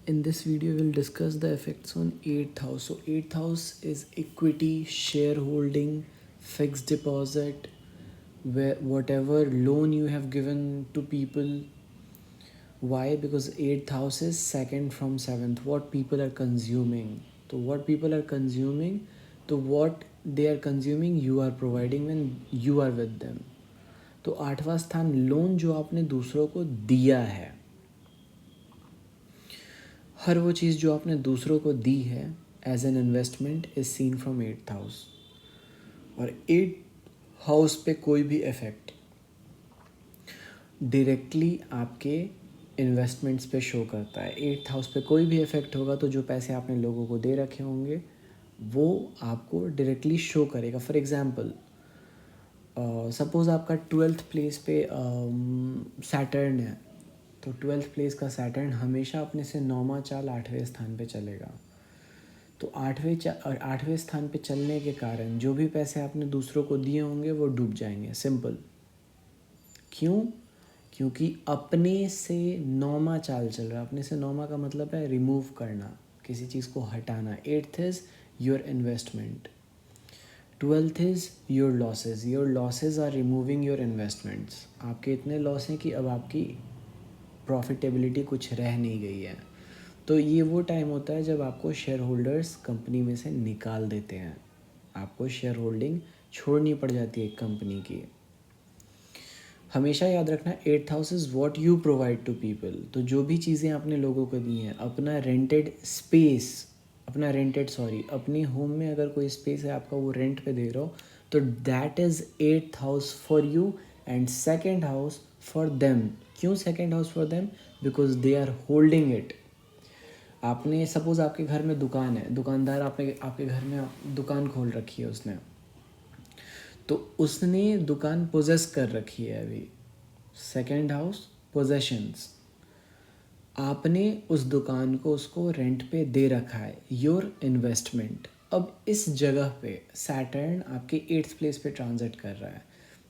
In this video, we'll discuss the effects on 8th house. So 8th house is equity, shareholding, fixed deposit, where whatever loan you have given to people. Why? Because 8th house is second from 7th. What people are consuming. So what people are consuming, तो what they are consuming, you are providing when you are with them. तो 8वां स्थान loan जो आपने दूसरों को दिया है, हर वो चीज़ जो आपने दूसरों को दी है as an investment is seen from 8th house. और 8th हाउस पे कोई भी इफेक्ट डायरेक्टली आपके इन्वेस्टमेंट्स पे शो करता है. 8th हाउस पे कोई भी इफेक्ट होगा तो जो पैसे आपने लोगों को दे रखे होंगे वो आपको डायरेक्टली शो करेगा. फॉर एग्जांपल, सपोज़ आपका 12th प्लेस पे सैटर्न है, तो 12th प्लेस का सैटर्न हमेशा अपने से 9वां चाल 8वें स्थान पे चलेगा. तो 8वें स्थान पे चलने के कारण जो भी पैसे आपने दूसरों को दिए होंगे वो डूब जाएंगे. सिंपल. क्यों? क्योंकि अपने से 9वां चाल चल रहा है. अपने से 9वां का मतलब है रिमूव करना, किसी चीज़ को हटाना. 8th is your investment. 12th is your losses. Your losses are removing your investments. आपके इतने लॉस हैं कि अब आपकी प्रॉफिटेबिलिटी कुछ रह नहीं गई है. तो ये वो टाइम होता है जब आपको शेयर होल्डर्स कंपनी में से निकाल देते हैं. आपको शेयर होल्डिंग छोड़नी पड़ जाती है एक कंपनी की. हमेशा याद रखना, 8th house is what you provide to people. तो जो भी चीज़ें आपने लोगों को दी हैं, अपना रेंटेड स्पेस, अपने होम में अगर कोई स्पेस है आपका, वो रेंट पे दे रहे हो, तो that is 8th house for you and second house for them. क्यों second house for them? Because they are holding it. आपने सपोज़ आपके घर में दुकान है, दुकानदार आपके घर में दुकान खोल रखी है उसने, तो उसने दुकान पोजेस कर रखी है अभी. Second house, possessions. आपने उस दुकान को उसको रेंट पे दे रखा है, योर इन्वेस्टमेंट. अब इस जगह पे सैटर्न आपके 8th प्लेस पे ट्रांजिट कर रहा है.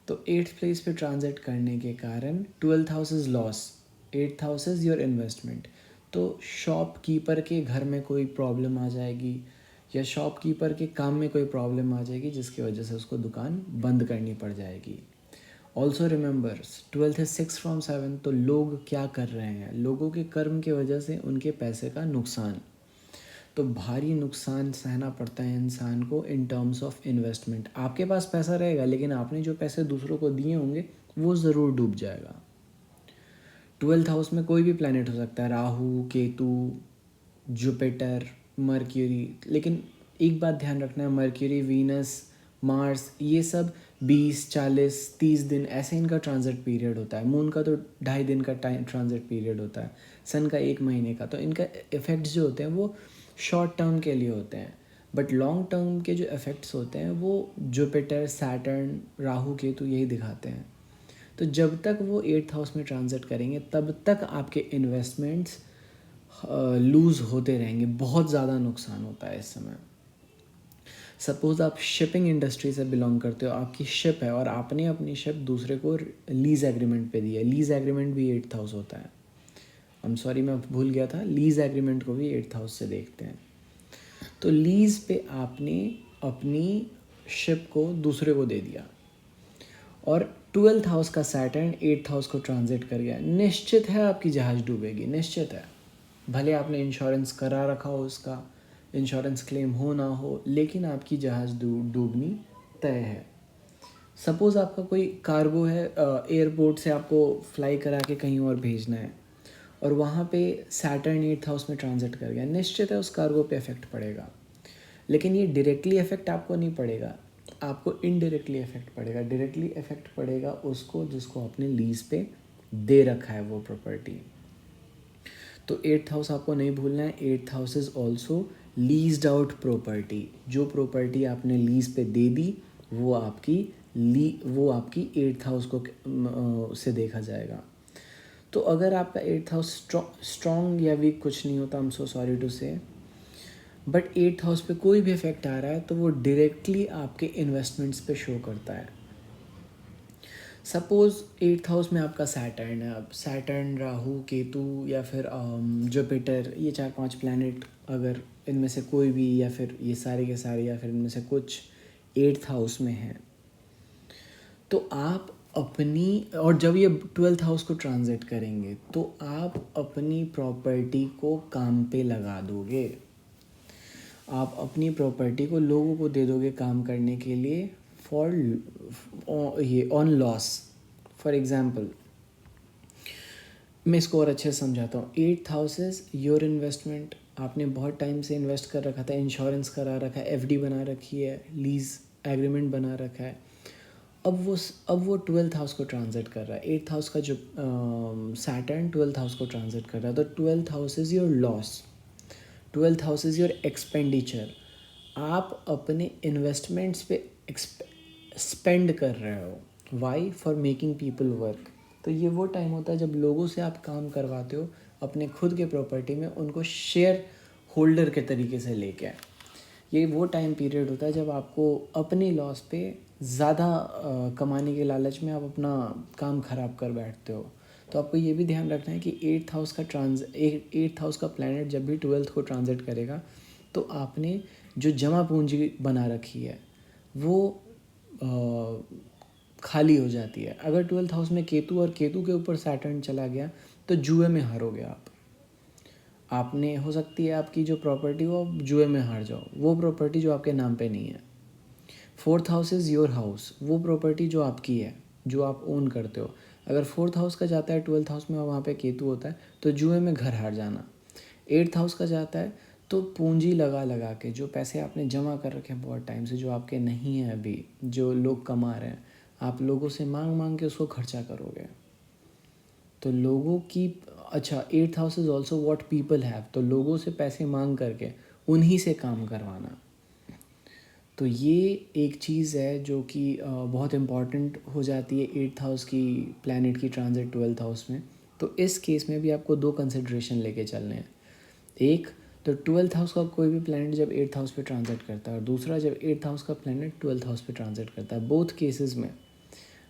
तो 8th प्लेस पे ट्रांजिट करने के कारण 12th house is loss, 8th house is your investment. तो शॉपकीपर के घर में कोई प्रॉब्लम आ जाएगी या शॉपकीपर के काम में कोई प्रॉब्लम आ जाएगी जिसकी वजह से उसको दुकान बंद करनी पड़ जाएगी. Also remember, 12th is 6 from 7. तो लोग क्या कर रहे हैं? लोगों के कर्म की वजह से उनके पैसे का नुकसान. तो भारी नुकसान सहना पड़ता है इंसान को इन टर्म्स ऑफ इन्वेस्टमेंट. आपके पास पैसा रहेगा लेकिन आपने जो पैसे दूसरों को दिए होंगे वो ज़रूर डूब जाएगा. 12th हाउस में कोई भी प्लैनेट हो सकता है, राहु, केतु, जुपिटर, मर्क्यूरी. लेकिन एक बात ध्यान रखना है, मर्क्यूरी, वीनस, मार्स, ये सब 20, 40, 30 दिन ऐसे इनका ट्रांजिट पीरियड होता है. मून का तो 2.5 दिन का टाइम ट्रांजिट पीरियड होता है, सन का 1 महीने का. तो इनका इफ़ेक्ट्स जो होते हैं वो शॉर्ट टर्म के लिए होते हैं, बट लॉन्ग टर्म के जो इफ़ेक्ट्स होते हैं वो जुपिटर, सैटर्न, राहु, केतु यही दिखाते हैं. तो जब तक वो 8th हाउस में ट्रांजिट करेंगे तब तक आपके इन्वेस्टमेंट्स लूज़ होते रहेंगे. बहुत ज़्यादा नुकसान होता है इस समय. सपोज़ आप शिपिंग इंडस्ट्री से बिलोंग करते हो, आपकी शिप है और आपने अपनी शिप दूसरे को लीज़ एग्रीमेंट पे दी है. लीज़ एग्रीमेंट भी 8th हाउस होता है. मैं भूल गया था, लीज़ एग्रीमेंट को भी 8th हाउस से देखते हैं. तो लीज़ पे आपने अपनी शिप को दूसरे को दे दिया और 12th हाउस का सैटर्न 8th हाउस को ट्रांजिट कर गया. निश्चित है आपकी जहाज़ डूबेगी, निश्चित है. भले आपने इंश्योरेंस करा रखा हो, उसका इंश्योरेंस क्लेम हो ना हो, लेकिन आपकी जहाज़ डूबनी तय है. सपोज़ आपका कोई कार्गो है, एयरपोर्ट से आपको फ्लाई करा के कहीं और भेजना है और वहाँ पे सैटर्न 8th हाउस में ट्रांजिट कर गया. निश्चित है उस कार्गो पे इफ़ेक्ट पड़ेगा, लेकिन ये डायरेक्टली इफ़ेक्ट आपको नहीं पड़ेगा, आपको इनडायरेक्टली इफ़ेक्ट पड़ेगा. डायरेक्टली इफ़ेक्ट पड़ेगा उसको जिसको आपने लीज़ पे दे रखा है वो प्रॉपर्टी. तो 8th हाउस आपको नहीं भूलना है. 8th house is also leased out property. जो प्रॉपर्टी आपने लीज़ पे दे दी वो आपकी 8th हाउस को से देखा जाएगा. तो अगर आपका 8th हाउस स्ट्रॉन्ग या वीक कुछ नहीं होता, I am so sorry to say, but 8th house पे कोई भी इफेक्ट आ रहा है तो वो डायरेक्टली आपके इन्वेस्टमेंट्स पे शो करता है. सपोज़ 8th हाउस में आपका सैटर्न है। अब सैटर्न, राहु, केतु या फिर जुपिटर, ये 4-5 प्लैनेट अगर इनमें से कोई भी या फिर ये सारे के सारे या फिर इनमें से कुछ 8th हाउस में है, तो आप अपनी, और जब ये 12th हाउस को ट्रांजिट करेंगे तो आप अपनी प्रॉपर्टी को काम पे लगा दोगे। आप अपनी प्रॉपर्टी को लोगों को दे दोगे काम करने के लिए, फॉर ये ऑन लॉस। फॉर एग्ज़ाम्पल, मैं इसको और अच्छे से समझाता हूँ। 8th house is your investment. आपने बहुत टाइम से इन्वेस्ट कर रखा था, इंश्योरेंस करा रखा है, एफडी बना रखी है, लीज एग्रीमेंट बना रखा है। अब वो 12th हाउस को ट्रांजिट कर रहा है। 8th हाउस का जो सैटर्न 12th हाउस को ट्रांजिट कर रहा है, तो 12th house is your loss, 12th house is your expenditure. आप अपने इन्वेस्टमेंट्स पे स्पेंड कर रहे हो। Why? For making people work. तो ये वो टाइम होता है जब लोगों से आप काम करवाते हो अपने खुद के प्रॉपर्टी में, उनको शेयर होल्डर के तरीके से लेके आए। ये वो टाइम पीरियड होता है जब आपको अपनी लॉस पे ज़्यादा कमाने के लालच में आप अपना काम ख़राब कर बैठते हो। तो आपको ये भी ध्यान रखना है कि 8th हाउस का प्लैनेट जब भी 12th को ट्रांजिट करेगा, तो आपने जो जमा पूंजी बना रखी है वो खाली हो जाती है। अगर 12th हाउस में केतु और केतु के ऊपर सैटर्न चला गया तो जुए में हारोगे आप। आपने, हो सकती है आपकी जो प्रॉपर्टी हो आप जुए में हार जाओ, वो प्रॉपर्टी जो आपके नाम पे नहीं है। 4th house is your house, वो प्रॉपर्टी जो आपकी है, जो आप ओन करते हो। अगर 4th हाउस का जाता है 12th हाउस में और वहाँ पे केतु होता है, तो जुए में घर हार जाना। 8th हाउस का जाता है तो पूंजी लगा लगा के, जो पैसे आपने जमा कर रखे हैं बहुत टाइम से, जो आपके नहीं हैं अभी, जो लोग कमा रहे हैं, आप लोगों से मांग मांग के उसको खर्चा करोगे। तो लोगों की, अच्छा, 8th house is also what people have, तो लोगों से पैसे मांग करके उन्हीं से काम करवाना। तो ये एक चीज़ है जो कि बहुत इम्पॉर्टेंट हो जाती है 8th हाउस की प्लैनेट की ट्रांजिट 12th हाउस में। तो इस केस में भी आपको 2 कंसिड्रेशन लेके चलने हैं। एक तो 12th हाउस का कोई भी प्लैनेट जब 8th हाउस पे ट्रांजिट करता है, और दूसरा जब 8th हाउस का प्लैनेट 12th हाउस पे ट्रांजिट करता है, बोथ केसेस में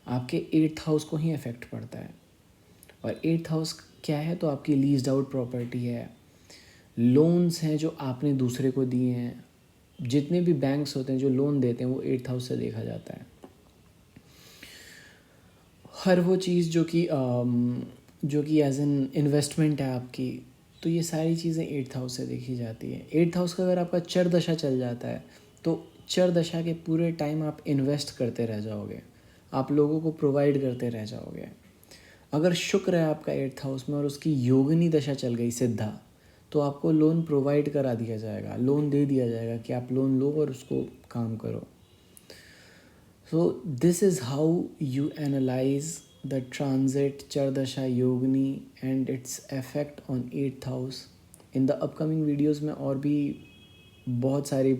आपके 8th हाउस को ही इफेक्ट पड़ता है। और 8th हाउस क्या है? तो आपकी लीज्ड आउट प्रॉपर्टी है, लोन्स हैं जो आपने दूसरे को दिए हैं। जितने भी बैंक्स होते हैं जो लोन देते हैं वो 8th हाउस से देखा जाता है। हर वो चीज़ जो कि एज एन इन्वेस्टमेंट है आपकी, तो ये सारी चीज़ें 8th हाउस से देखी जाती है। 8th हाउस का अगर आपका चर दशा चल जाता है, तो चर दशा के पूरे टाइम आप इन्वेस्ट करते रह जाओगे, आप लोगों को प्रोवाइड करते रह जाओगे। अगर शुक्र है आपका 8th हाउस में और उसकी योगिनी दशा चल गई सिद्धा, तो आपको लोन प्रोवाइड करा दिया जाएगा, लोन दे दिया जाएगा कि आप लोन लो और उसको काम करो। So this is how you analyze the transit Chardasha Yogini and its effect on 8th house. In the upcoming videos में और भी बहुत सारी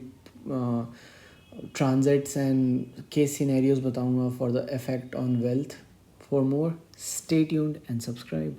transits and case scenarios बताऊंगा for the effect on wealth. For more, stay tuned and subscribe.